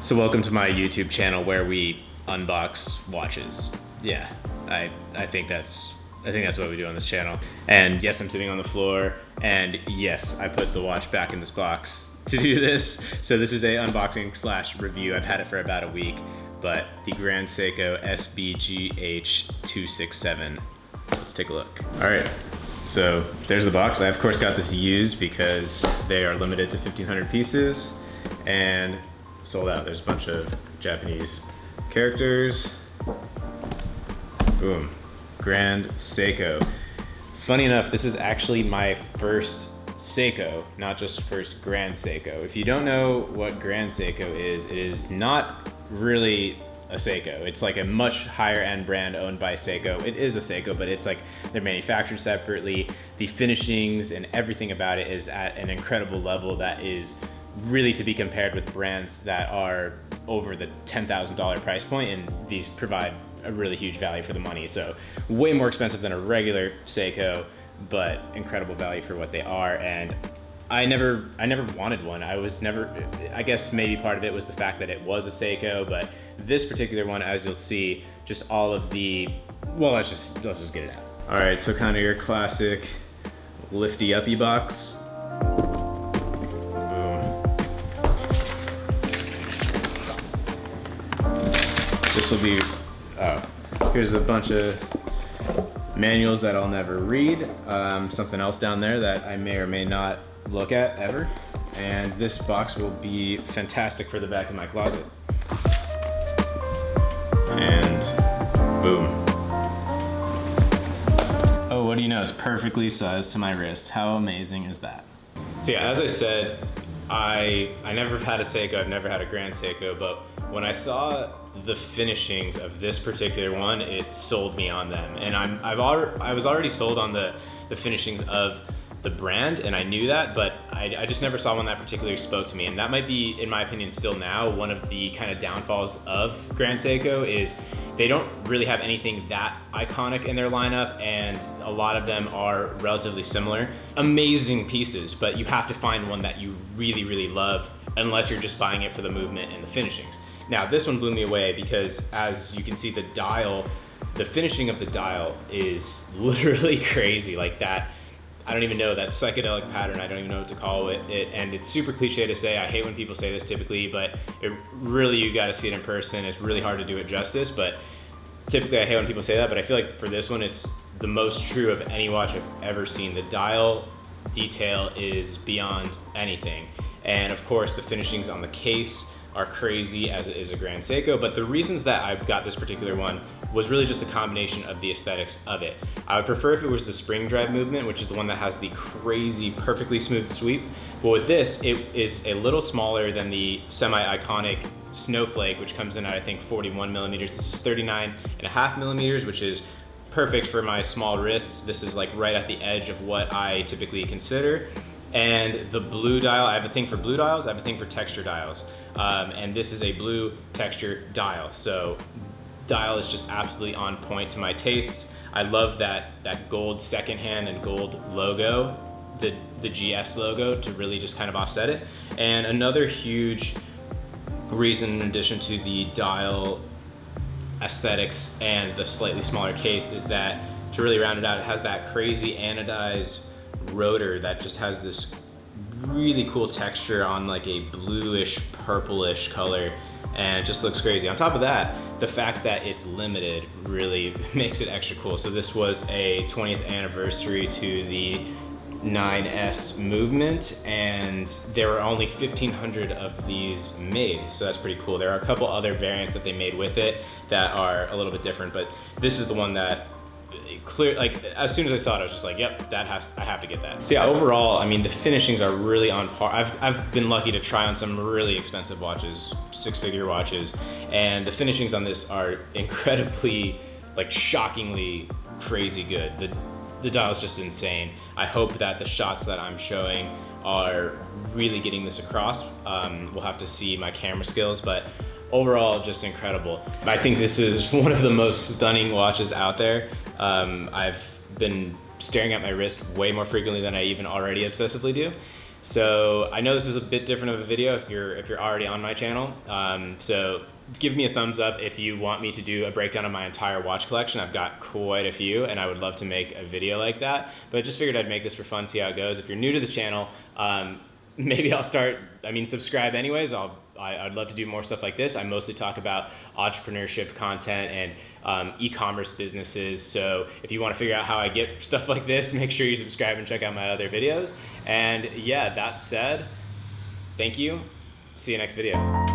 So welcome to my YouTube channel where we unbox watches. Yeah, I think that's what we do on this channel. And yes, I'm sitting on the floor, and yes, I put the watch back in this box to do this. So this is a unboxing / review. I've had it for about a week, but the Grand Seiko SBGH267. Let's take a look. All right, so there's the box. I of course got this used because they are limited to 1,500 pieces and sold out. There's a bunch of Japanese characters. Boom, Grand Seiko. Funny enough, this is actually my first Seiko, not just first Grand Seiko. If you don't know what Grand Seiko is, it is not really a Seiko. It's like a much higher end brand owned by Seiko. It is a Seiko, but it's like they're manufactured separately. The finishings and everything about it is at an incredible level that is really to be compared with brands that are over the $10,000 price point, and these provide a really huge value for the money. So way more expensive than a regular Seiko, but incredible value for what they are. And I never wanted one. I guess maybe part of it was the fact that it was a Seiko, but this particular one, as you'll see, just all of the, well, let's just get it out. All right, so kind of your classic lifty uppy box. This will be, here's a bunch of manuals that I'll never read. Something else down there that I may or may not look at ever. And this box will be fantastic for the back of my closet. And boom. Oh, what do you know? It's perfectly sized to my wrist. How amazing is that? So yeah, as I said, I never had a Seiko, I've never had a Grand Seiko, but when I saw the finishings of this particular one, it sold me on them. And I was already sold on the finishings of the brand, and I knew that, but I just never saw one that particularly spoke to me. And that might be, in my opinion, still now, one of the kind of downfalls of Grand Seiko is they don't really have anything that iconic in their lineup, and a lot of them are relatively similar. Amazing pieces, but you have to find one that you really, really love, unless you're just buying it for the movement and the finishings. Now, this one blew me away because, as you can see, the dial, the finishing of the dial is literally crazy. Like that, I don't even know, that psychedelic pattern, I don't even know what to call it. And it's super cliche to say, I hate when people say this typically, but it really, you gotta see it in person. It's really hard to do it justice, but typically I hate when people say that, but I feel like for this one, it's the most true of any watch I've ever seen. The dial detail is beyond anything. And of course, the finishings on the case are crazy, as it is a Grand Seiko, but the reasons that I got this particular one was really just the combination of the aesthetics of it. I would prefer if it was the spring drive movement, which is the one that has the crazy, perfectly smooth sweep. But with this, it is a little smaller than the semi-iconic Snowflake, which comes in at, I think, 41 millimeters. This is 39.5 millimeters, which is perfect for my small wrists. This is like right at the edge of what I typically consider. And the blue dial, I have a thing for blue dials, I have a thing for texture dials. And this is a blue texture dial. So dial is just absolutely on point to my tastes. I love that gold secondhand and gold logo, the GS logo, to really just kind of offset it. And another huge reason, in addition to the dial aesthetics and the slightly smaller case, is that to really round it out, it has that crazy anodized rotor that just has this really cool texture on like a bluish purplish color, and it just looks crazy. On top of that, the fact that it's limited really makes it extra cool. So this was a 20th anniversary to the 9S movement, and there were only 1,500 of these made, so that's pretty cool. There are a couple other variants that they made with it that are a little bit different, but this is the one that clear, like as soon as I saw it, I was just like, yep, I have to get that. So yeah, overall, I mean, the finishings are really on par. I've been lucky to try on some really expensive watches, six-figure watches, and the finishings on this are incredibly, like shockingly crazy good. The dial is just insane. I hope that the shots that I'm showing are really getting this across. We'll have to see my camera skills, but overall, just incredible. I think this is one of the most stunning watches out there. I've been staring at my wrist way more frequently than I even already obsessively do. So I know this is a bit different of a video if you're already on my channel. So give me a thumbs up if you want me to do a breakdown of my entire watch collection. I've got quite a few and I would love to make a video like that, but I just figured I'd make this for fun, see how it goes. If you're new to the channel, maybe I'll start, subscribe anyways. I'd love to do more stuff like this. I mostly talk about entrepreneurship content and e-commerce businesses. So if you want to figure out how I get stuff like this, make sure you subscribe and check out my other videos. And yeah, that said, thank you. See you next video.